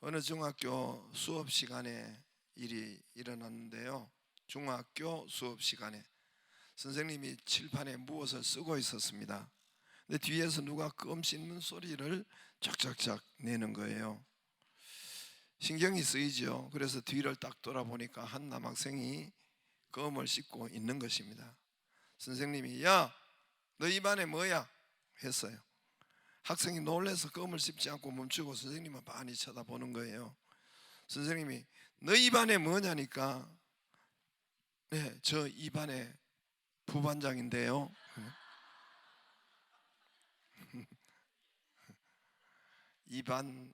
어느 중학교 수업 시간에 일이 일어났는데요. 중학교 수업 시간에 선생님이 칠판에 무엇을 쓰고 있었습니다. 근데 뒤에서 누가 껌 씹는 소리를 쫙쫙쫙 내는 거예요. 신경이 쓰이죠. 그래서 뒤를 딱 돌아보니까 한 남학생이 껌을 씹고 있는 것입니다. 선생님이 야, 너 입안에 뭐야? 했어요. 학생이 놀라서 껌을 씹지 않고 멈추고 선생님을 많이 쳐다보는 거예요. 선생님이 너 입안에 뭐냐니까, 네, 저 입안에 부반장인데요. 입안.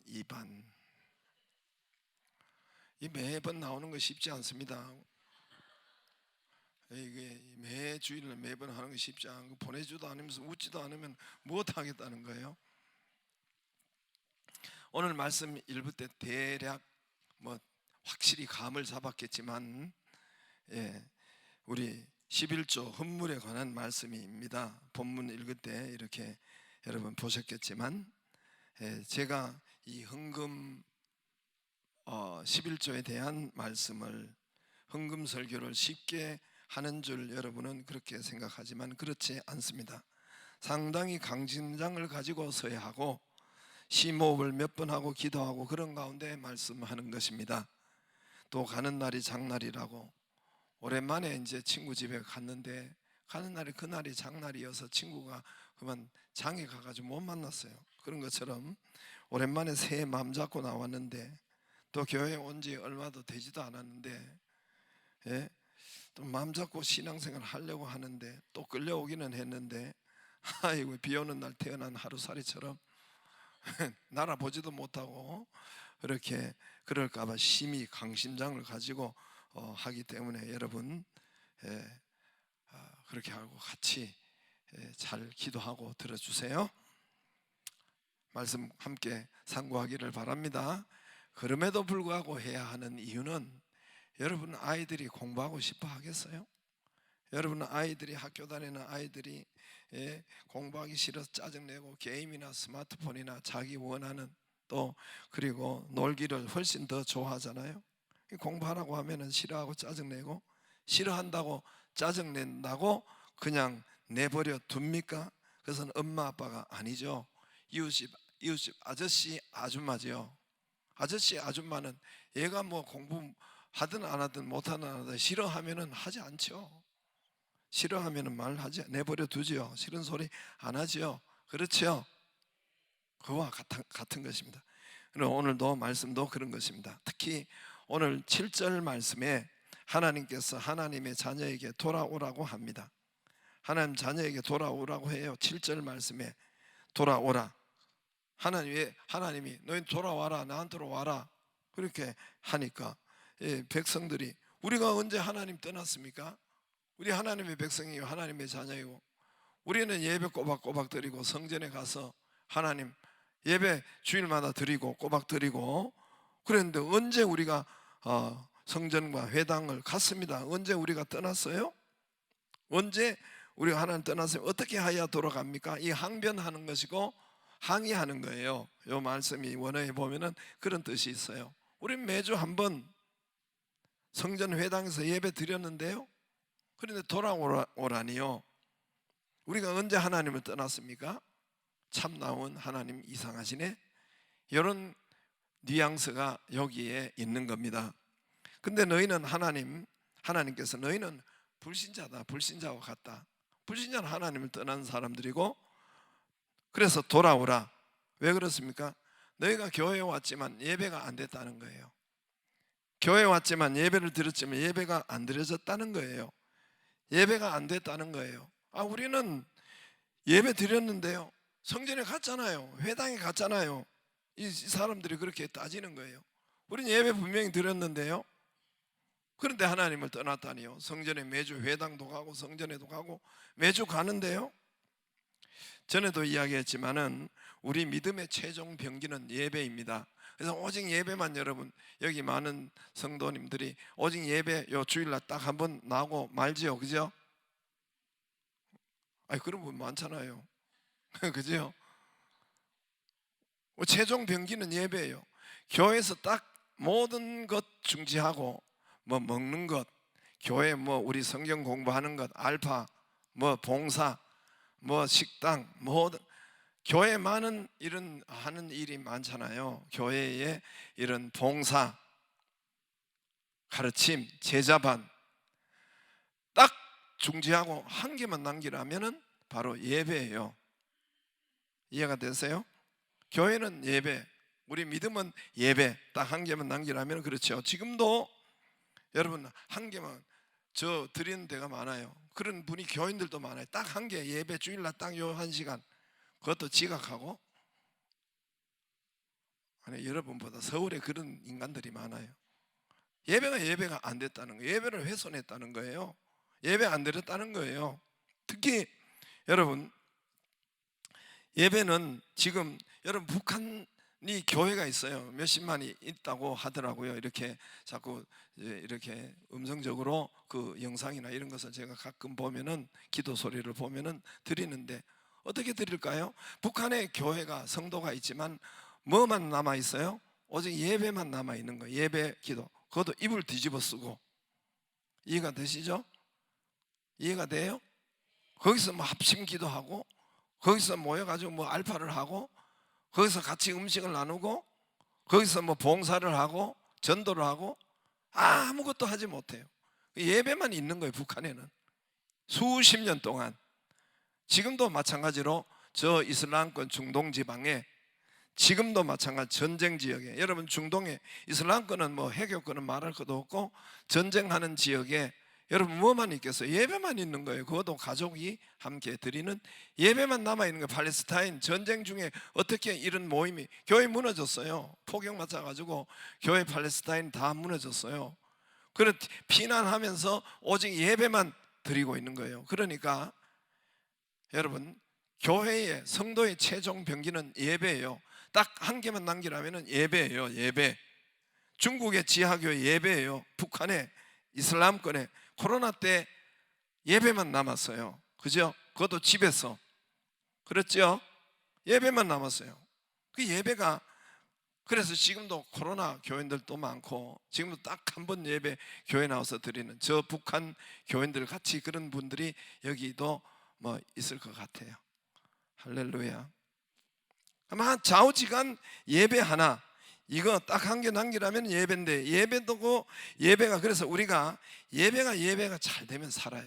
이 매번 나오는 거 쉽지 않습니다. 이게 매 주일날 매번 하는 거 쉽지 않고, 보내지도 않으면서 웃지도 않으면 무엇 하겠다는 거예요. 오늘 말씀 일부 때 대략 확실히 감을 잡았겠지만, 우리 11조 헌물에 관한 말씀입니다. 본문 읽을 때 이렇게 여러분 보셨겠지만, 제가 이 헌금 11조에 대한 말씀을, 헌금 설교를 쉽게 하는 줄 여러분은 그렇게 생각하지만 그렇지 않습니다. 상당히 강심장을 가지고 서야 하고 심호흡을 몇 번 하고 기도하고 그런 가운데 말씀하는 것입니다. 또 가는 날이 장날이라고, 오랜만에 이제 친구 집에 갔는데 가는 날이 그날이 장날이어서 친구가 그만 장에 가가지고 못 만났어요. 그런 것처럼 오랜만에 새 마음 잡고 나왔는데, 또 교회에 온 지 얼마도 되지도 않았는데, 또 마음 잡고 신앙생활 하려고 하는데 또 끌려오기는 했는데, 아이고, 비 오는 날 태어난 하루살이처럼 날아보지도 못하고 이렇게 그럴까봐 심히 강심장을 가지고 하기 때문에 여러분, 그렇게 하고 같이 잘 기도하고 들어주세요. 말씀 함께 상고하기를 바랍니다. 그럼에도 불구하고 해야 하는 이유는, 여러분 아이들이 공부하고 싶어 하겠어요? 여러분 아이들이, 학교 다니는 아이들이 공부하기 싫어서 짜증내고 게임이나 스마트폰이나 자기 원하는, 또 그리고 놀기를 훨씬 더 좋아하잖아요. 공부하라고 하면은 싫어하고 짜증내고, 싫어한다고 짜증낸다고 그냥 내버려 둡니까? 그것은 엄마 아빠가 아니죠. 이웃집 아저씨 아줌마죠. 아저씨 아줌마는 얘가 뭐 공부하든 안 하든 못하든 안 하든 싫어하면은 하지 않죠. 싫어하면은 말하지, 내버려 두죠. 싫은 소리 안 하죠. 그렇죠? 그와 같은 것입니다. 오늘도 말씀도 그런 것입니다. 특히 오늘 7절 말씀에 하나님께서 하나님의 자녀에게 돌아오라고 합니다. 하나님 자녀에게 돌아오라고 해요. 7절 말씀에 돌아오라. 하나님이 너희 돌아와라, 나한테로 와라, 그렇게 하니까 백성들이, 우리가 언제 하나님 떠났습니까? 우리 하나님의 백성이고 하나님의 자녀이고, 우리는 예배 꼬박꼬박 드리고 성전에 가서 하나님 예배 주일마다 드리고 꼬박 드리고 그랬는데, 언제 우리가 성전과 회당을 갔습니다. 언제 우리가 떠났어요? 언제 우리가 하나님 떠났으면 어떻게 하여야 돌아갑니까? 이 항변하는 것이고 항의하는 거예요. 이 말씀이 원어에 보면은 그런 뜻이 있어요. 우리는 매주 한번 성전 회당에서 예배 드렸는데요, 그런데 돌아오라니요. 우리가 언제 하나님을 떠났습니까? 참 나온 하나님 이상하시네, 이런 뉘앙스가 여기에 있는 겁니다. 근데 너희는 하나님께서 너희는 불신자다, 불신자와 같다. 불신자는 하나님을 떠난 사람들이고, 그래서 돌아오라. 왜 그렇습니까? 너희가 교회에 왔지만 예배가 안 됐다는 거예요. 교회에 왔지만 예배를 드렸지만 예배가 안 드려졌다는 거예요. 예배가 안 됐다는 거예요. 우리는 예배 드렸는데요, 성전에 갔잖아요, 회당에 갔잖아요. 이 사람들이 그렇게 따지는 거예요. 우리는 예배 분명히 드렸는데요, 그런데 하나님을 떠났다니요. 성전에 매주 회당도 가고 성전에도 가고 매주 가는데요. 전에도 이야기했지만은 우리 믿음의 최종 병기는 예배입니다. 그래서 오직 예배만, 여러분 여기 많은 성도님들이 오직 예배 요 주일날 딱 한번 나오고 말지요, 그죠? 그런 분 많잖아요. 그죠? 최종 병기는 예배예요. 교회에서 딱 모든 것 중지하고 뭐 먹는 것, 교회 뭐 우리 성경 공부하는 것, 알파, 뭐 봉사, 뭐 식당, 모든 교회 많은 이런 하는 일이 많잖아요. 교회에 이런 봉사, 가르침, 제자반 딱 중지하고 한 개만 남기라면은 바로 예배예요. 이해가 되세요? 교회는 예배, 우리 믿음은 예배 딱 한 개만 남기라면 그렇죠. 지금도 여러분 한 개만 저 드리는 데가 많아요. 그런 분이 교인들도 많아요. 딱 한 개 예배 주일날 딱 요 한 시간 그것도 지각하고. 아니 여러분보다 서울에 그런 인간들이 많아요. 예배가 안 됐다는 거예요. 예배를 훼손했다는 거예요. 예배 안 드렸다는 거예요. 특히 여러분 예배는 지금 여러분 북한이 교회가 있어요. 몇십만이 있다고 하더라고요. 이렇게 자꾸 이렇게 음성적으로 그 영상이나 이런 것을 제가 가끔 보면은 기도 소리를 보면은 드리는데 어떻게 드릴까요? 북한의 교회가 성도가 있지만 뭐만 남아 있어요? 오직 예배만 남아 있는 거예요. 예배 기도. 그것도 입을 뒤집어 쓰고. 이해가 되시죠? 이해가 돼요? 거기서 뭐 합심 기도하고 거기서 모여가지고 뭐 알파를 하고 거기서 같이 음식을 나누고 거기서 뭐 봉사를 하고 전도를 하고 아무것도 하지 못해요. 예배만 있는 거예요. 북한에는 수십 년 동안. 지금도 마찬가지로 저 이슬람권 중동 지방에 지금도 마찬가지 전쟁 지역에 여러분 중동에 이슬람권은 뭐 해교권은 말할 것도 없고 전쟁하는 지역에 여러분 뭐만 있겠어요? 예배만 있는 거예요. 그것도 가족이 함께 드리는 예배만 남아있는 거예요. 팔레스타인 전쟁 중에 어떻게 이런 모임이 교회 무너졌어요. 폭격 맞아가지고 교회 팔레스타인 다 무너졌어요. 그래 피난하면서 오직 예배만 드리고 있는 거예요. 그러니까 여러분 교회의 성도의 최종 병기는 예배예요. 딱 한 개만 남기라면 예배예요. 예배. 중국의 지하교회 예배예요. 북한의 이슬람권의 코로나 때 예배만 남았어요. 그죠? 그것도 집에서. 그렇죠? 예배만 남았어요. 그 예배가 그래서 지금도 코로나 교인들도 많고 지금도 딱 한 번 예배 교회 나와서 드리는 저 북한 교인들 같이 그런 분들이 여기도 뭐 있을 것 같아요. 할렐루야. 아마 좌우지간 예배 하나 이거 딱 한 개 남기라면 예배인데 예배도고 예배가 그래서 우리가 예배가 잘 되면 살아요.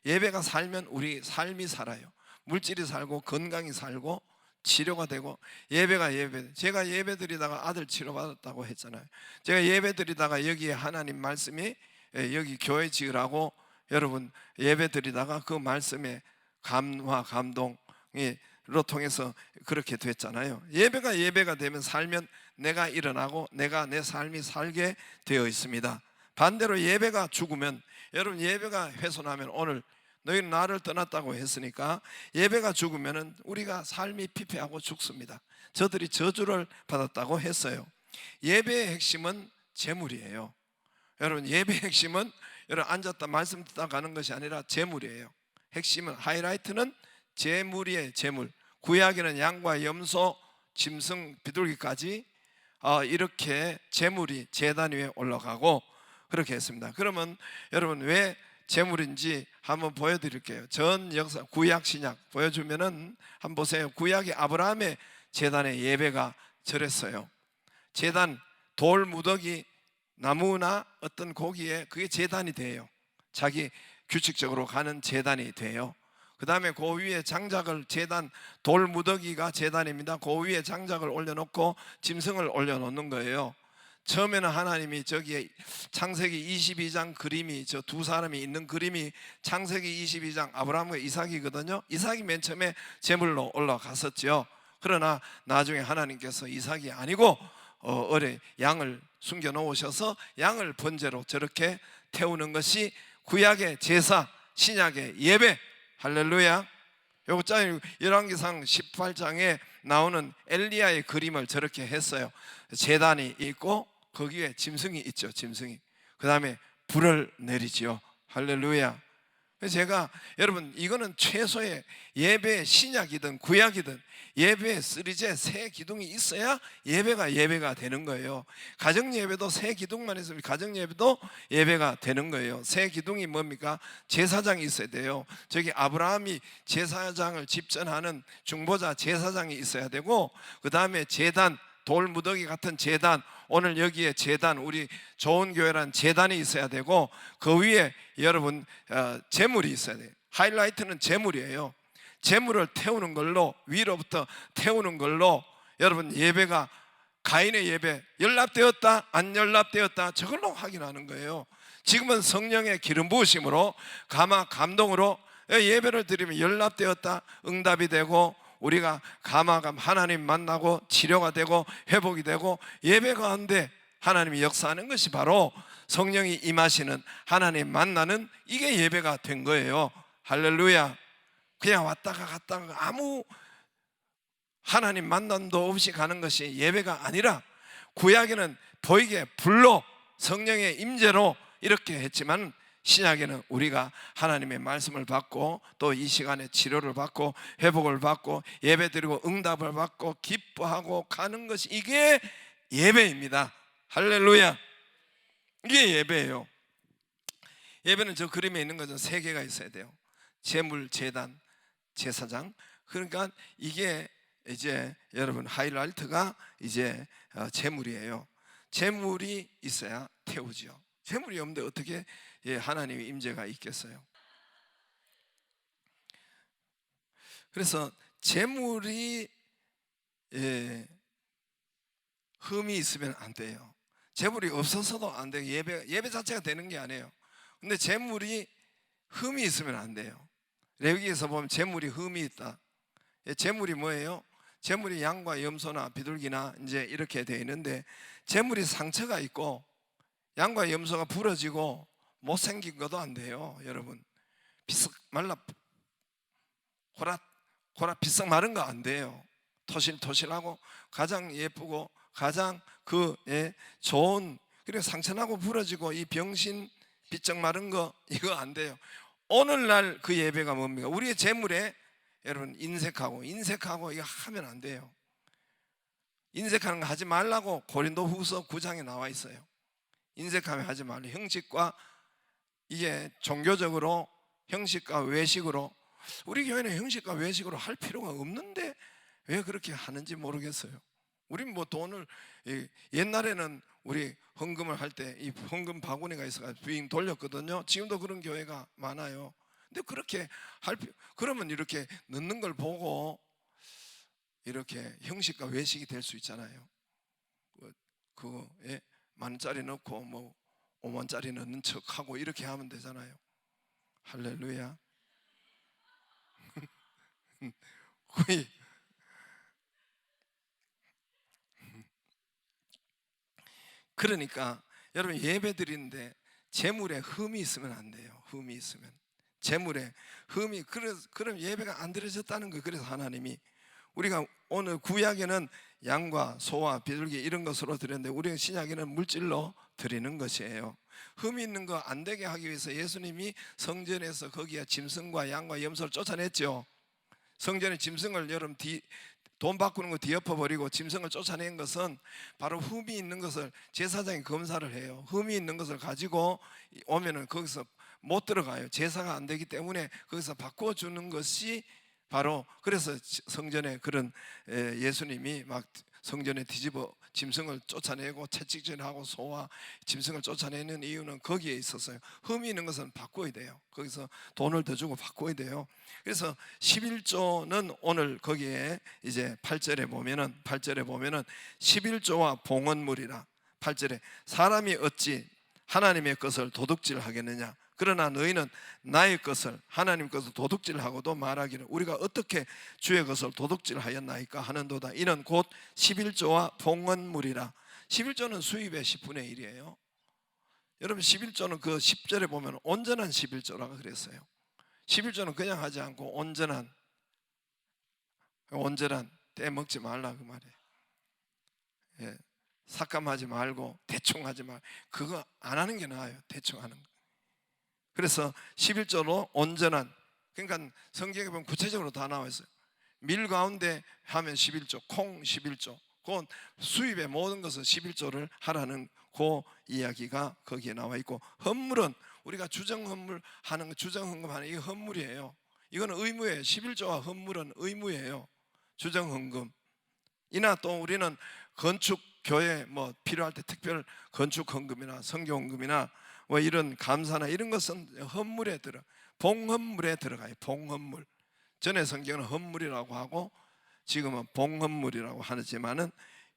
예배가 살면 우리 삶이 살아요. 물질이 살고 건강이 살고 치료가 되고 예배가 예배. 제가 예배 드리다가 아들 치료받았다고 했잖아요. 제가 예배 드리다가 여기에 하나님 말씀이 여기 교회 지으라고 여러분 예배 드리다가 그 말씀에 감화 감동이 로 통해서 그렇게 됐잖아요. 예배가 되면 살면 내가 일어나고 내가 내 삶이 살게 되어 있습니다. 반대로 예배가 죽으면 여러분 예배가 훼손하면 오늘 너희는 나를 떠났다고 했으니까 예배가 죽으면 우리가 삶이 피폐하고 죽습니다. 저들이 저주를 받았다고 했어요. 예배의 핵심은 재물이에요. 여러분 예배의 핵심은 여러분 앉았다 말씀 듣다 가는 것이 아니라 재물이에요. 핵심은 하이라이트는 재물이에요. 재물. 구약에는 양과 염소, 짐승, 비둘기까지 이렇게 재물이 제단 위에 올라가고 그렇게 했습니다. 그러면 여러분 왜 재물인지 한번 보여드릴게요. 전 역사 구약 신약 보여주면은 한번 보세요. 구약의 아브라함의 제단에 예배가 절했어요. 제단 돌 무더기 나무나 어떤 고기에 그게 제단이 돼요. 자기 규칙적으로 가는 제단이 돼요. 그 다음에 그 위에 장작을 제단 돌 무더기가 제단입니다. 그 위에 장작을 올려놓고 짐승을 올려놓는 거예요. 처음에는 하나님이 저기에 창세기 22장 그림이 저 두 사람이 있는 그림이 창세기 22장 아브라함과 이삭이거든요. 이삭이 맨 처음에 제물로 올라갔었죠. 그러나 나중에 하나님께서 이삭이 아니고 어뢰 양을 숨겨 놓으셔서 양을 번제로 저렇게 태우는 것이 구약의 제사, 신약의 예배. 할렐루야. 요거 짜 열왕기상 18장에 나오는 엘리야의 그림을 저렇게 했어요. 제단이 있고 거기에 짐승이 있죠. 짐승이. 그 다음에 불을 내리지요. 할렐루야. 그래서 제가 여러분 이거는 최소의 예배 신약이든 구약이든 예배에 3제 세 기둥이 있어야 예배가 되는 거예요. 가정 예배도 세 기둥만 있으면 가정 예배도 예배가 되는 거예요. 세 기둥이 뭡니까? 제사장이 있어야 돼요. 저기 아브라함이 제사장을 집전하는 중보자 제사장이 있어야 되고, 그 다음에 제단, 돌무더기 같은 제단, 오늘 여기에 제단, 우리 좋은 교회란 제단이 있어야 되고, 그 위에 여러분 제물이 있어야 돼요. 하이라이트는 제물이에요. 제물을 태우는 걸로, 위로부터 태우는 걸로 여러분 예배가, 가인의 예배 연락되었다 안 연락되었다 저걸로 확인하는 거예요. 지금은 성령의 기름 부으심으로 감동으로 예배를 드리면 연락되었다, 응답이 되고, 우리가 가마감 하나님 만나고 치료가 되고 회복이 되고 예배 가운데 하나님이 역사하는 것이 바로 성령이 임하시는, 하나님 만나는, 이게 예배가 된 거예요. 할렐루야. 그냥 왔다가 갔다가 아무 하나님 만남도 없이 가는 것이 예배가 아니라, 구약에는 보이게 불로 성령의 임재로 이렇게 했지만 신약에는 우리가 하나님의 말씀을 받고 또 이 시간에 치료를 받고 회복을 받고 예배드리고 응답을 받고 기뻐하고 가는 것이, 이게 예배입니다. 할렐루야. 이게 예배예요. 예배는 저 그림에 있는 것은 세 개가 있어야 돼요. 제물, 제단, 제사장. 그러니까 이게 이제 여러분 하이라이트가 이제 제물이에요. 제물이 있어야 태우죠. 제물이 없는데 어떻게 하나님의 임재가 있겠어요? 그래서 제물이 흠이 있으면 안 돼요. 제물이 없어서도 안 돼요. 예배 자체가 되는 게 아니에요. 근데 제물이 흠이 있으면 안 돼요. 레위기에서 보면 제물이 흠이 있다. 제물이 뭐예요? 제물이 양과 염소나 비둘기나 이제 이렇게 되어 있는데, 제물이 상처가 있고 양과 염소가 부러지고 못생긴 것도 안 돼요. 여러분 비석 말라 고라 비석 마른 거 안 돼요. 토실토실하고 가장 예쁘고 가장 좋은, 그리고 상처나고 부러지고 이 병신 비쩍 마른 거, 이거 안 돼요. 오늘날 그 예배가 뭡니까? 우리의 제물에 여러분 인색하고 이거 하면 안 돼요. 인색하는 거 하지 말라고 고린도후서 9장에 나와 있어요. 인색하면 하지 말라. 형식과, 이게 종교적으로 형식과 외식으로, 우리 교회는 형식과 외식으로 할 필요가 없는데 왜 그렇게 하는지 모르겠어요. 우린 뭐 돈을, 옛날에는 우리 헌금을 할 때 이 헌금 바구니가 있어서 빙 돌렸거든요. 지금도 그런 교회가 많아요. 근데 그렇게 그러면 이렇게 넣는 걸 보고 이렇게 형식과 외식이 될 수 있잖아요. 그거에 10,000짜리 넣고 뭐 50,000짜리 넣는 척하고 이렇게 하면 되잖아요. 할렐루야. 거의 그러니까 여러분 예배 드리는데 재물에 흠이 있으면 안 돼요. 흠이 있으면, 재물에 흠이, 그럼 예배가 안 드려졌다는 거예요. 그래서 하나님이, 우리가 오늘 구약에는 양과 소와 비둘기 이런 것으로 드렸는데 우리가 신약에는 물질로 드리는 것이에요. 흠이 있는 거 안 되게 하기 위해서 예수님이 성전에서 거기에 짐승과 양과 염소를 쫓아냈죠. 성전에 짐승을 여러분 돈 바꾸는 거 뒤엎어버리고 짐승을 쫓아낸 것은 바로 흠이 있는 것을 제사장이 검사를 해요. 흠이 있는 것을 가지고 오면은 거기서 못 들어가요. 제사가 안 되기 때문에 거기서 바꿔주는 것이 바로, 그래서 성전에 그런 예수님이 막 성전에 뒤집어 짐승을 쫓아내고 채찍질하고 소와 짐승을 쫓아내는 이유는 거기에 있었어요. 흠이 있는 것은 바꿔야 돼요. 거기서 돈을 더 주고 바꿔야 돼요. 그래서 11조는 오늘 거기에 이제 8절에 보면은 11조와 봉헌물이라, 8절에 사람이 어찌 하나님의 것을 도둑질하겠느냐, 그러나 너희는 나의 것을, 하나님 것을 도둑질하고도 말하기를 우리가 어떻게 주의 것을 도둑질하였나이까 하는도다. 이는 곧 11조와 봉헌물이라. 11조는 수입의 10분의 1이에요 여러분 11조는 그 10절에 보면 온전한 11조라고 그랬어요. 11조는 그냥 하지 않고 온전한 떼먹지 말라 그 말이에요. 삭감하지 말고 대충 하지 말, 그거 안 하는 게 나아요. 대충 하는 거. 그래서 11조로 온전한, 그러니까 성경에 보면 구체적으로 다 나와 있어요. 밀 가운데 하면 11조, 콩 11조, 그건 수입의 모든 것을 11조를 하라는 그 이야기가 거기에 나와 있고, 헌물은 우리가 주정헌물 하는 거, 주정헌금 하는 이 헌물이에요. 이거는 의무예요. 11조와 헌물은 의무예요. 주정헌금 이나 또 우리는 건축 교회 뭐 필요할 때 특별 건축 헌금이나 성교 헌금이나 뭐 이런 감사나 이런 것은 헌물에 봉헌물에 들어가요. 봉헌물. 전에 성경은 헌물이라고 하고 지금은 봉헌물이라고 하지만은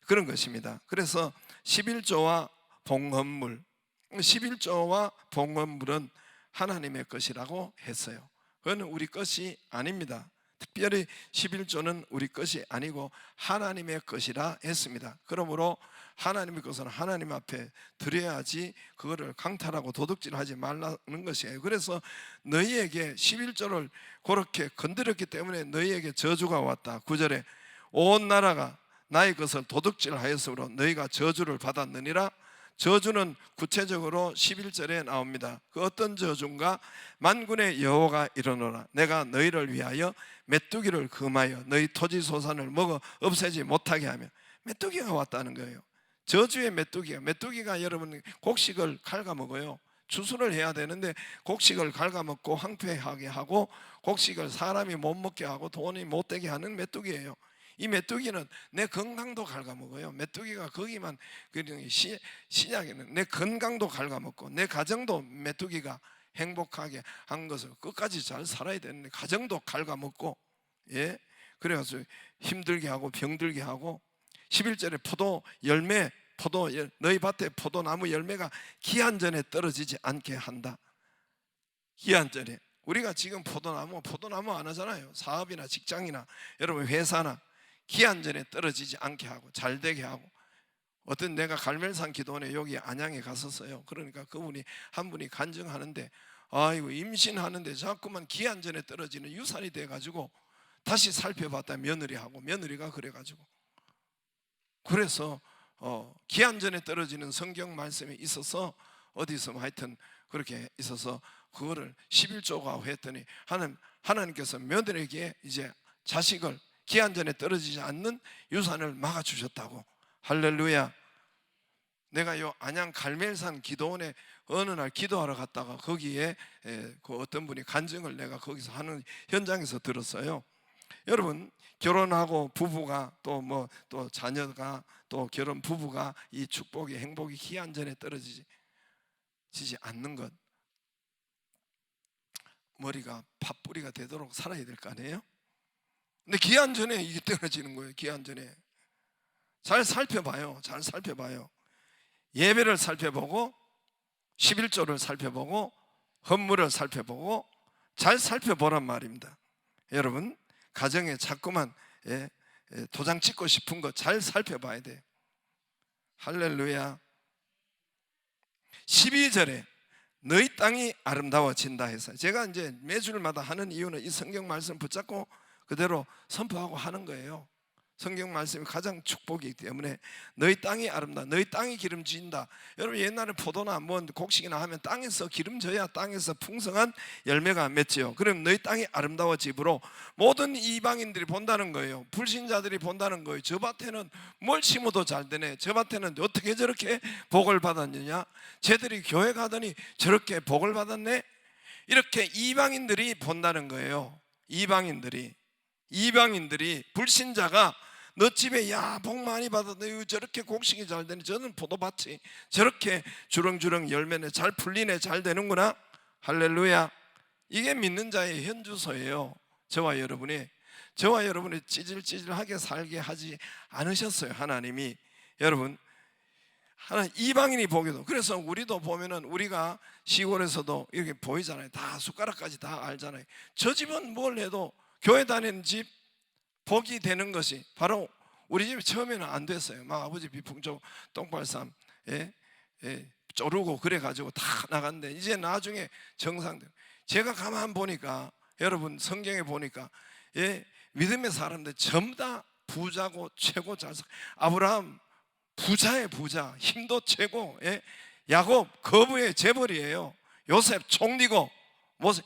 그런 것입니다. 그래서 11조와 봉헌물, 11조와 봉헌물은 하나님의 것이라고 했어요. 그건 우리 것이 아닙니다. 특별히 11조는 우리 것이 아니고 하나님의 것이라 했습니다. 그러므로 하나님의 것은 하나님 앞에 드려야지 그거를 강탈하고 도둑질하지 말라는 것이에요. 그래서 너희에게 11조를 그렇게 건드렸기 때문에 너희에게 저주가 왔다. 9절에 온 나라가 나의 것을 도둑질하였으므로 너희가 저주를 받았느니라. 저주는 구체적으로 11절에 나옵니다. 그 어떤 저주인가? 만군의 여호와가 이르노라. 내가 너희를 위하여 메뚜기를 금하여 너희 토지 소산을 먹어 없애지 못하게 하며. 메뚜기가 왔다는 거예요. 저주의 메뚜기가 여러분 곡식을 갉아먹어요. 추수를 해야 되는데 곡식을 갉아먹고 황폐하게 하고 곡식을 사람이 못 먹게 하고 돈이 못 되게 하는 메뚜기예요. 이 메뚜기는 내 건강도 갉아먹어요. 메뚜기가 거기만 신약에는 내 건강도 갉아먹고 내 가정도 메뚜기가 행복하게 한 것을 끝까지 잘 살아야 되는데 가정도 갉아먹고, 예, 그래가지고 힘들게 하고 병들게 하고. 11절에 너희 밭에 포도나무 열매가 기한 전에 떨어지지 않게 한다. 기한 전에. 우리가 지금 포도나무 안 하잖아요. 사업이나 직장이나 여러분 회사나 기한 전에 떨어지지 않게 하고 잘 되게 하고. 어떤 내가 갈멜산 기도원에 여기 안양에 갔었어요. 그러니까 그분이 한 분이 간증하는데, 아이고 임신하는데 자꾸만 기한 전에 떨어지는 유산이 돼가지고 다시 살펴봤다. 며느리가 그래가지고 그래서 기한 전에 떨어지는 성경 말씀이 있어서 어디서 하여튼 그렇게 있어서 그거를 11조가 했더니 하나님께서 며느리에게 이제 자식을 기한 전에 떨어지지 않는 유산을 막아주셨다고. 할렐루야. 내가 요 안양 갈멜산 기도원에 어느 날 기도하러 갔다가 거기에 그 어떤 분이 간증을 내가 거기서 하는 현장에서 들었어요. 여러분 결혼하고 부부가 또 자녀가 또 결혼 부부가 이 축복이 행복이 기한 전에 떨어지지 않는 것, 머리가 팥뿌리가 되도록 살아야 될 거 아니에요? 근데 기한 전에 이게 떨어지는 거예요. 기한 전에. 잘 살펴봐요. 예배를 살펴보고 11조를 살펴보고 헌물을 살펴보고 잘 살펴보란 말입니다. 여러분 가정에 자꾸만 도장 찍고 싶은 거 잘 살펴봐야 돼요. 할렐루야. 12절에 너희 땅이 아름다워진다 해서 제가 이제 매주일마다 하는 이유는 이 성경 말씀 붙잡고 그대로 선포하고 하는 거예요. 성경 말씀이 가장 축복이기 때문에 너희 땅이 아름다워, 너희 땅이 기름진다. 여러분 옛날에 포도나 뭐 곡식이나 하면 땅에서 기름져야 땅에서 풍성한 열매가 맺지요. 그럼 너희 땅이 아름다워지므로 모든 이방인들이 본다는 거예요. 불신자들이 본다는 거예요. 저 밭에는 뭘 심어도 잘 되네. 저 밭에는 어떻게 저렇게 복을 받았느냐. 쟤들이 교회 가더니 저렇게 복을 받았네. 이렇게 이방인들이 본다는 거예요. 이방인들이 불신자가 너 집에 야 복 많이 받았네, 저렇게 곡식이 잘 되네, 저는 포도밭이 저렇게 주렁주렁 열매네, 잘 풀리네, 잘 되는구나. 할렐루야. 이게 믿는 자의 현주소예요. 저와 여러분이 찌질찌질하게 살게 하지 않으셨어요. 하나님이. 여러분 하나님 이방인이 보기도. 그래서 우리도 보면은 우리가 시골에서도 이렇게 보이잖아요. 다 숟가락까지 다 알잖아요. 저 집은 뭘 해도 교회 다니는 집 복이 되는 것이 바로 우리 집이 처음에는 안 됐어요. 막 아버지 비풍조 똥발삼 쪼르고 그래가지고 다 나갔는데 이제 나중에 정상들. 제가 가만 보니까 여러분 성경에 보니까 믿음의 사람들 전부 다 부자고 최고 잘 살. 아브라함 부자의 부자, 힘도 최고. 야곱 거부의 재벌이에요. 요셉 총리고 모세.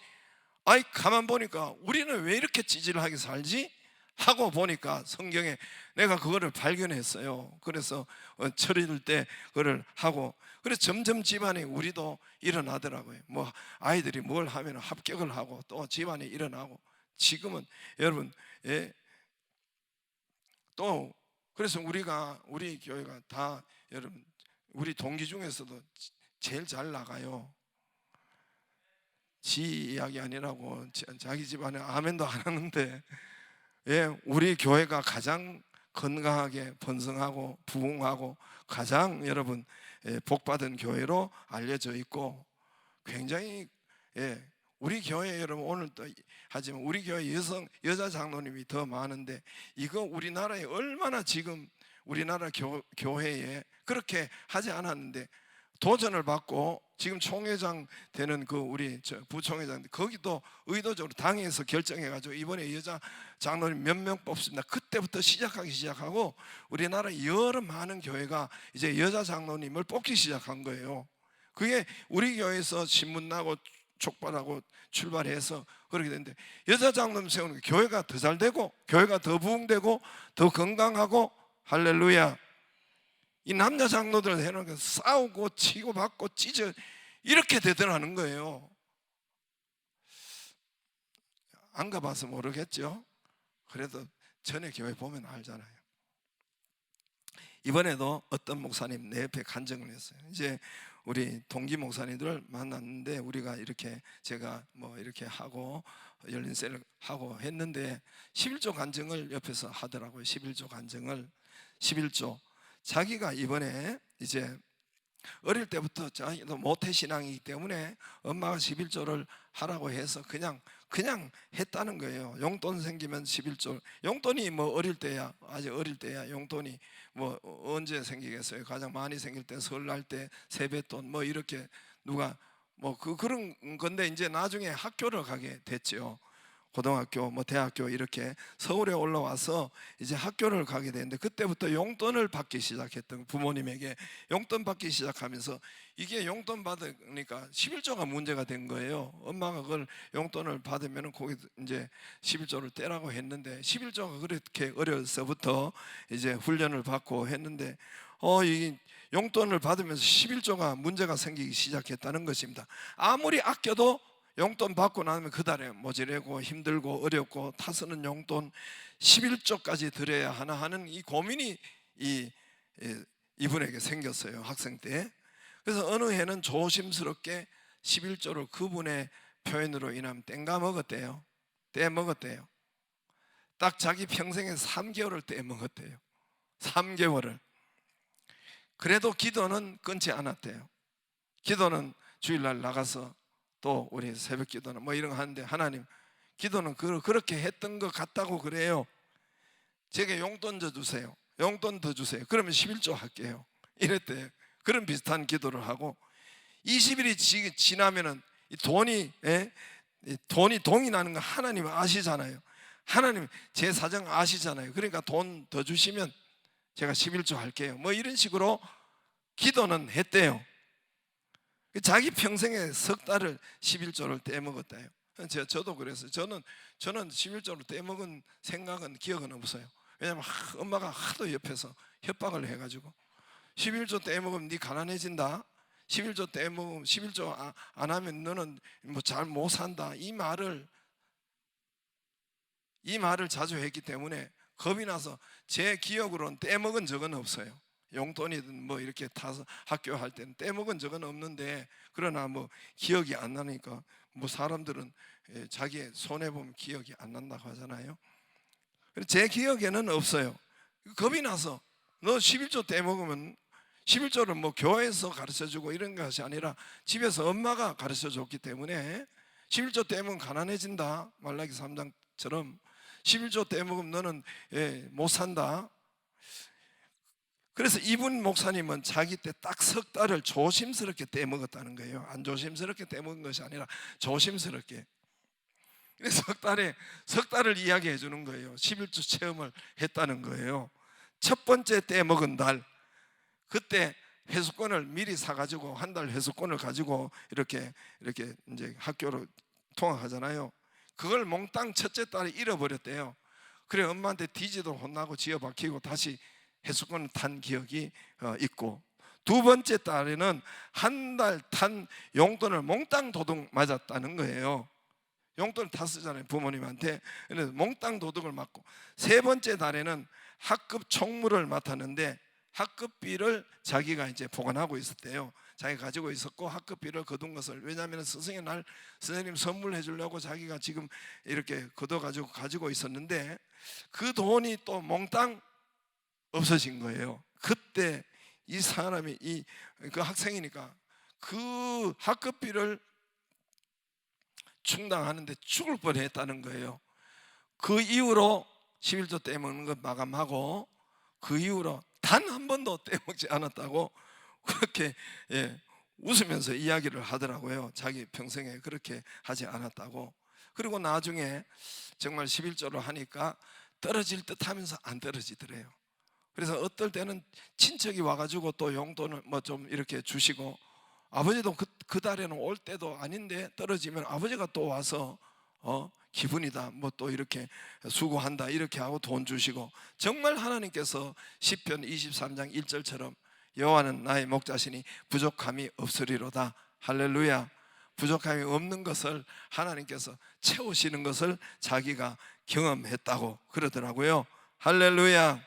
아이 가만 보니까 우리는 왜 이렇게 찌질하게 살지? 하고 보니까 성경에 내가 그거를 발견했어요. 그래서 처리될 때 그거를 하고, 그래서 점점 집안이 우리도 일어나더라고요. 뭐 아이들이 뭘 하면 합격을 하고 또 집안이 일어나고, 지금은 여러분, 예, 또 그래서 우리 교회가 다 여러분 우리 동기 중에서도 제일 잘 나가요. 지 이야기 아니라고 자기 집안에 아멘도 안 하는데, 예, 우리 교회가 가장 건강하게 번성하고 부흥하고 가장 여러분 복받은 교회로 알려져 있고, 굉장히, 예, 우리 교회 여러분 오늘 또 하지만 우리 교회 여자 장로님이 더 많은데, 이거 우리나라에 얼마나 지금 우리나라 교회에 그렇게 하지 않았는데 도전을 받고 지금 총회장 되는 그 우리 부총회장, 거기도 의도적으로 당에서 결정해가지고 이번에 여자 장로님 몇 명 뽑습니다. 그때부터 시작하고 우리나라 여러 많은 교회가 이제 여자 장로님을 뽑기 시작한 거예요. 그게 우리 교회에서 신문 나고 촉발하고 출발해서 그렇게 되는데, 여자 장로님 세우는 교회가 더 잘 되고 교회가 더 부흥되고 더 건강하고, 할렐루야. 이 남자 장로들 해놓은 게 싸우고 치고 받고 찢어 이렇게 되더라는 거예요. 안 가봐서 모르겠죠. 그래도 전에 교회 보면 알잖아요. 이번에도 어떤 목사님 내 옆에 간증을 했어요. 이제 우리 동기 목사님들을 만났는데, 우리가 이렇게 제가 뭐 이렇게 하고 열린 셀을 하고 했는데 11조 간증을 옆에서 하더라고요. 11조 간증을. 11조. 자기가 이번에 이제 어릴 때부터 자기도 모태신앙이기 때문에 엄마가 11조를 하라고 해서 그냥 했다는 거예요. 용돈 생기면 11조. 용돈이 뭐 어릴 때야, 아주 어릴 때야 용돈이 뭐 언제 생기겠어요? 가장 많이 생길 때 설날 때 세뱃돈 뭐 이렇게 누가 뭐 그런 건데, 이제 나중에 학교를 가게 됐죠. 고등학교 뭐 대학교 이렇게 서울에 올라와서 이제 학교를 가게 되는데, 그때부터 용돈을 받기 시작했던, 부모님에게 용돈 받기 시작하면서 이게 용돈 받으니까 11조가 문제가 된 거예요. 엄마가 그걸 용돈을 받으면 거기 이제 11조를 떼라고 했는데, 11조가 그렇게 어려서부터 이제 훈련을 받고 했는데 이 용돈을 받으면서 11조가 문제가 생기기 시작했다는 것입니다. 아무리 아껴도 용돈 받고 나면 그 달에 모자라고 힘들고 어렵고 타서는 용돈 11조까지 드려야 하나 하는 이 고민이 이분에게 생겼어요, 학생 때. 그래서 어느 해는 조심스럽게 11조를 그분의 표현으로 인하면 땡가먹었대요. 떼먹었대요. 딱 자기 평생에 3개월을 떼먹었대요. 3개월을. 그래도 기도는 끊지 않았대요. 기도는 주일날 나가서 또 우리 새벽 기도는 뭐 이런 거 하는데, 하나님, 기도는 그렇게 했던 것 같다고 그래요. 제게 용돈 더 주세요. 용돈 더 주세요. 그러면 11조 할게요. 이랬대요. 그런 비슷한 기도를 하고, 20일이 지나면은 이 돈이 동이 나는 거 하나님 아시잖아요. 하나님 제 사정 아시잖아요. 그러니까 돈 더 주시면 제가 11조 할게요. 뭐 이런 식으로 기도는 했대요. 자기 평생에 석 달을 11조를 떼먹었대요. 저도 그랬어요. 저는 11조를 떼먹은 생각은 기억은 없어요. 왜냐하면 엄마가 하도 옆에서 협박을 해가지고 11조 떼먹으면 네 가난해진다, 11조 떼먹으면 11조 안 하면 너는 뭐 잘 못 산다, 이 말을 자주 했기 때문에 겁이 나서 제 기억으로는 떼먹은 적은 없어요. 용돈이든 뭐 이렇게 타서 학교 할 때는 떼먹은 적은 없는데, 그러나 뭐 기억이 안 나니까, 뭐 사람들은 자기 손해보면 기억이 안 난다고 하잖아요. 제 기억에는 없어요. 겁이 나서, 너 11조 떼먹으면, 11조를 뭐 교회에서 가르쳐주고 이런 것이 아니라 집에서 엄마가 가르쳐줬기 때문에 11조 떼먹으면 가난해진다, 말라기 3장처럼 11조 떼먹으면 너는 못 산다. 그래서 이분 목사님은 자기 때 딱 석 달을 조심스럽게 떼먹었다는 거예요. 안 조심스럽게 떼먹은 것이 아니라 조심스럽게. 그래서 석 달을 이야기해 주는 거예요. 11주 체험을 했다는 거예요. 첫 번째 떼먹은 달, 그때 회수권을 미리 사가지고 한 달 회수권을 가지고 이렇게 이제 학교로 통학하잖아요. 그걸 몽땅 첫째 딸이 잃어버렸대요. 그래 엄마한테 뒤지도 혼나고 지어박히고 다시 회수권을 탄 기억이 있고, 두 번째 딸에는 한 달 탄 용돈을 몽땅 도둑 맞았다는 거예요. 용돈을 다 쓰잖아요 부모님한테. 그래서 몽땅 도둑을 맞고, 세 번째 달에는 학급 총무를 맡았는데 학급비를 자기가 이제 보관하고 있었대요. 자기가 가지고 있었고 학급비를 거둔 것을, 왜냐하면 스승의 날 선생님 선물해 주려고 자기가 지금 이렇게 가지고 있었는데 그 돈이 또 몽땅 없어진 거예요. 그때 이 사람이 그 학생이니까 그 학급비를 충당하는데 죽을 뻔했다는 거예요. 그 이후로 11조 떼먹는 것 마감하고 그 이후로 단 한 번도 떼먹지 않았다고 그렇게 웃으면서 이야기를 하더라고요. 자기 평생에 그렇게 하지 않았다고. 그리고 나중에 정말 11조를 하니까 떨어질 듯 하면서 안 떨어지더래요. 그래서 어떨 때는 친척이 와가지고 또 용돈을 뭐 좀 이렇게 주시고, 아버지도 그 달에는 올 때도 아닌데 떨어지면 아버지가 또 와서 기분이다 뭐 또 이렇게 수고한다 이렇게 하고 돈 주시고, 정말 하나님께서 시편 23장 1절처럼 여호와는 나의 목자시니 부족함이 없으리로다. 할렐루야. 부족함이 없는 것을 하나님께서 채우시는 것을 자기가 경험했다고 그러더라고요. 할렐루야.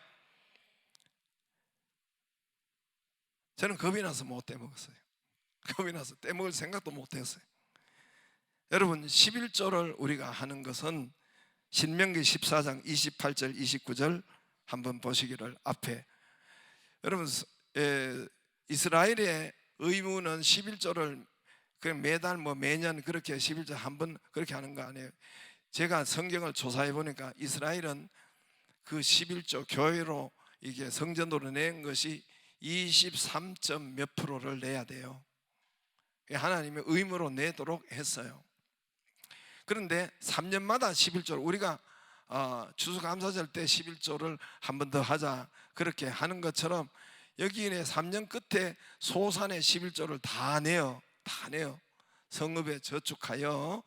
저는 겁이 나서 못 떼먹었어요. 겁이 나서 떼먹을 생각도 못 했어요. 여러분 11조를 우리가 하는 것은 신명기 14장 28절 29절 한번 보시기를 앞에. 여러분 이스라엘의 의무는 11조를 매달 뭐 매년 그렇게 11조 한 번 그렇게 하는 거 아니에요. 제가 성경을 조사해 보니까 이스라엘은 그 11조 교회로 이게 성전으로 낸 것이 23점 몇 프로를 내야 돼요. 하나님의 의무로 내도록 했어요. 그런데 3년마다 11조를 우리가 추수감사절 때 11조를 한 번 더 하자 그렇게 하는 것처럼 여기에 3년 끝에 소산의 11조를 다 내요. 성읍에 저축하여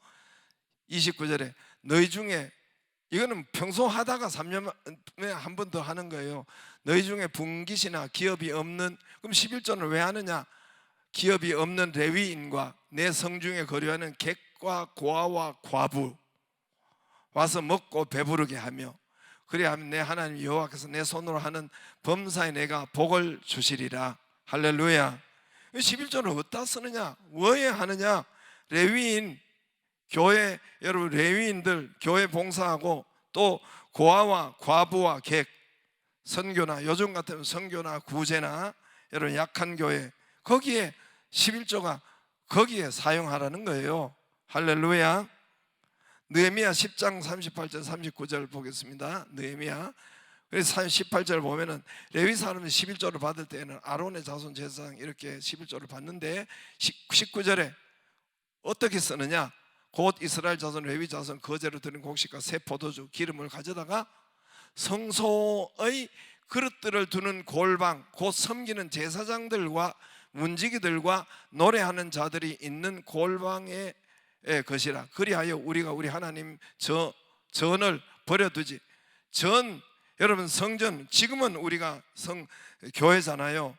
29절에 너희 중에, 이거는 평소 하다가 3년에 한 번 더 하는 거예요. 너희 중에 분깃이나 기업이 없는, 그럼 11조는 왜 하느냐? 기업이 없는 레위인과 내 성중에 거류하는 객과 고아와 과부 와서 먹고 배부르게 하며, 그래야 하면 내 하나님 여호와께서 내 손으로 하는 범사에 내가 복을 주시리라. 할렐루야. 11조는 어디다 쓰느냐? 뭐에 하느냐? 레위인, 교회 여러분 레위인들 교회 봉사하고, 또 고아와 과부와 객, 선교나 요즘 같으면 선교나 구제나 여러분 약한 교회, 거기에 11조가 거기에 사용하라는 거예요. 할렐루야. 느헤미야 10장 38절 39절 보겠습니다. 느헤미야. 그래서 18절 보면은 레위 사람이 11조를 받을 때에는 아론의 자손 제사장 이렇게 11조를 받는데 19절에 어떻게 쓰느냐? 곧 이스라엘 자손 레위 자손 거제로 드린 곡식과 새 포도주 기름을 가져다가 성소의 그릇들을 두는 골방, 곧 섬기는 제사장들과 문지기들과 노래하는 자들이 있는 골방의 것이라. 그리하여 우리가 우리 하나님 전을 버려두지. 여러분 성전, 지금은 우리가 교회잖아요.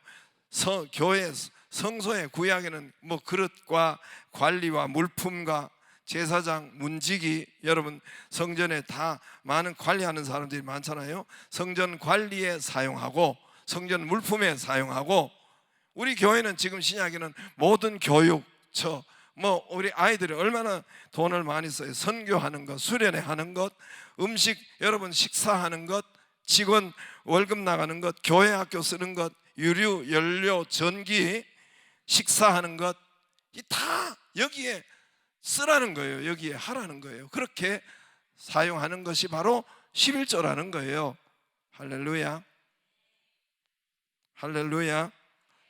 교회 성소의 구약에는 뭐 그릇과 관리와 물품과 제사장, 문지기, 여러분 성전에 다 많은 관리하는 사람들이 많잖아요. 성전 관리에 사용하고 성전 물품에 사용하고, 우리 교회는 지금 신약에는 모든 교육, 뭐 우리 아이들이 얼마나 돈을 많이 써요. 선교하는 것, 수련회 하는 것, 음식 여러분 식사하는 것, 직원 월급 나가는 것, 교회 학교 쓰는 것, 유류, 연료, 전기, 식사하는 것, 이 다 여기에 쓰라는 거예요. 여기에 하라는 거예요. 그렇게 사용하는 것이 바로 11조라는 거예요. 할렐루야. 할렐루야.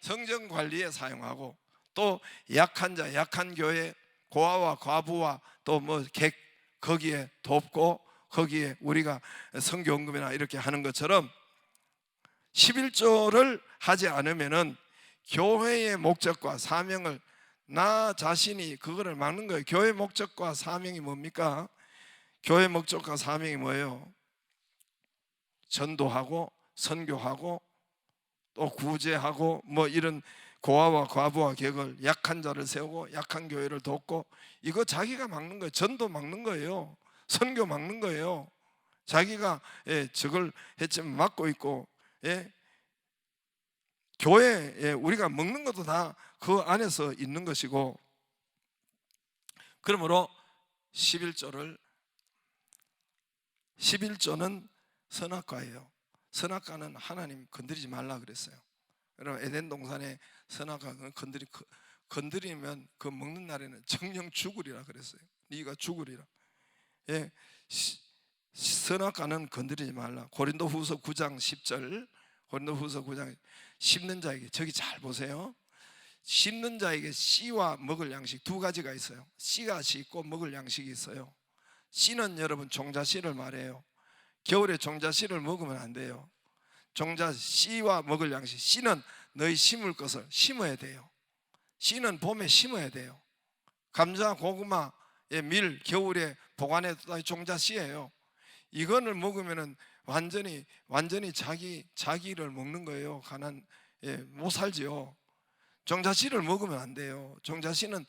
성전 관리에 사용하고, 또 약한 자, 약한 교회, 고아와 과부와 또 뭐 객 거기에 돕고, 거기에 우리가 선교헌금이나 이렇게 하는 것처럼 11조를 하지 않으면은 교회의 목적과 사명을 나 자신이 그거를 막는 거예요. 교회 목적과 사명이 뭡니까? 교회 목적과 사명이 뭐예요? 전도하고 선교하고 또 구제하고 뭐 이런 고아와 과부와 객을, 약한 자를 세우고 약한 교회를 돕고, 이거 자기가 막는 거예요. 전도 막는 거예요. 선교 막는 거예요. 자기가 저걸 했지만 막고 있고, 교회에 우리가 먹는 것도 다 그 안에서 있는 것이고, 그러므로 11조는 선악과예요. 선악과는 하나님 건드리지 말라 그랬어요. 여러분, 에덴 동산에 선악과 건드리면 그 먹는 날에는 정령 죽으리라 그랬어요. 네가 죽으리라. 선악과는 건드리지 말라. 고린도후서 9장 10절, 고린도후서 9장, 심는 자에게, 저기 잘 보세요. 심는 자에게 씨와 먹을 양식 두 가지가 있어요. 씨가 있고 먹을 양식이 있어요. 씨는 여러분 종자 씨를 말해요. 겨울에 종자 씨를 먹으면 안 돼요. 종자 씨와 먹을 양식, 씨는 너희 심을 것을 심어야 돼요. 씨는 봄에 심어야 돼요. 감자, 고구마, 밀 겨울에 보관해도 종자 씨예요. 이거를 먹으면은 완전히 자기를 먹는 거예요. 못 살지요. 종자씨를 먹으면 안 돼요. 종자씨는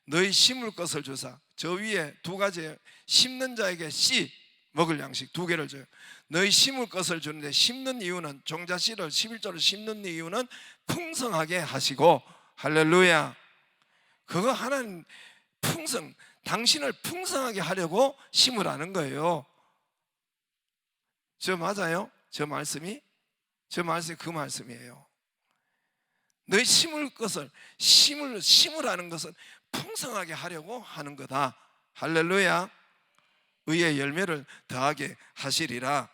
너희 심을 것을 주사, 저 위에 두 가지, 심는 자에게 씨 먹을 양식 두 개를 줘요. 너희 심을 것을 주는데, 심는 이유는, 종자씨를 11조를 심는 이유는 풍성하게 하시고, 할렐루야. 그거 하나님 당신을 풍성하게 하려고 심으라는 거예요. 저 맞아요? 저 말씀이 그 말씀이에요. 너희 심으라는 것은 풍성하게 하려고 하는 거다. 할렐루야. 의의 열매를 더하게 하시리라.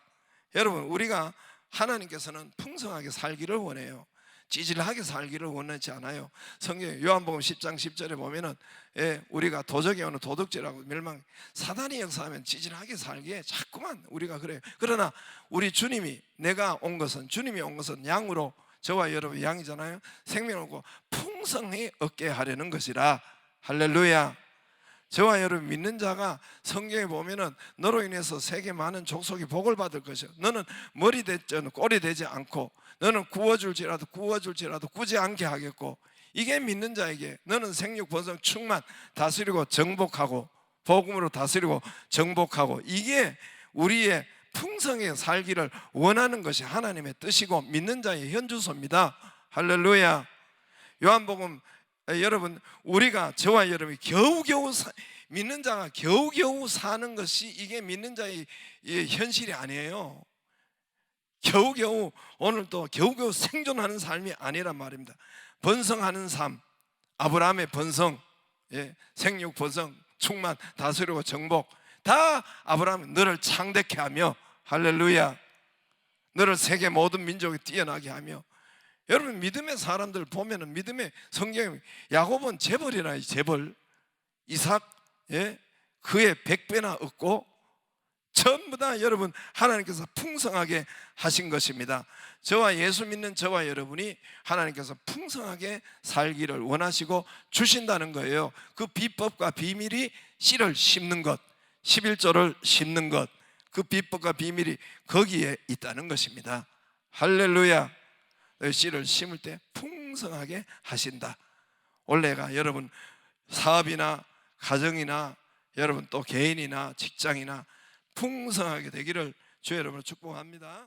여러분, 우리가 하나님께서는 풍성하게 살기를 원해요. 찌질하게 살기를 원하지 않아요. 성경 요한복음 10장 10절에 보면은 우리가 도적에 오는 도둑질하고 멸망, 사단이 역사하면 찌질하게 살기에 자꾸만 우리가 그래요. 그러나 우리 주님이 주님이 온 것은 양으로, 저와 여러분 양이잖아요. 생명을 얻고 풍성히 얻게 하려는 것이라. 할렐루야. 저와 여러분 믿는 자가 성경에 보면은 너로 인해서 세계 많은 족속이 복을 받을 것이요, 너는 머리 되지 꼴이 되지 않고, 너는 구워줄지라도 구지 않게 하겠고, 이게 믿는 자에게 너는 생육 번성 충만 다스리고 정복하고, 복음으로 다스리고 정복하고, 이게 우리의 풍성하게 살기를 원하는 것이 하나님의 뜻이고 믿는 자의 현주소입니다. 할렐루야. 요한복음, 여러분, 우리가, 저와 여러분이 믿는 자가 겨우겨우 사는 것이, 이게 믿는 자의 현실이 아니에요. 겨우겨우, 오늘도 겨우겨우 생존하는 삶이 아니란 말입니다. 번성하는 삶, 아브라함의 번성, 생육 번성, 충만 다스리고 정복, 다 아브라함이 너를 창대케 하며, 할렐루야, 너를 세계 모든 민족이 뛰어나게 하며. 여러분, 믿음의 사람들 보면은, 믿음의 성경에 야곱은 재벌이라, 재벌. 이삭, 그의 100배나 얻고, 전부 다 여러분 하나님께서 풍성하게 하신 것입니다. 저와 예수 믿는 저와 여러분이 하나님께서 풍성하게 살기를 원하시고 주신다는 거예요. 그 비법과 비밀이 씨를 심는 것, 11조를 심는 것, 그 비법과 비밀이 거기에 있다는 것입니다. 할렐루야. 씨를 심을 때 풍성하게 하신다. 올해가 여러분 사업이나 가정이나 여러분 또 개인이나 직장이나 풍성하게 되기를 주 여러분을 축복합니다.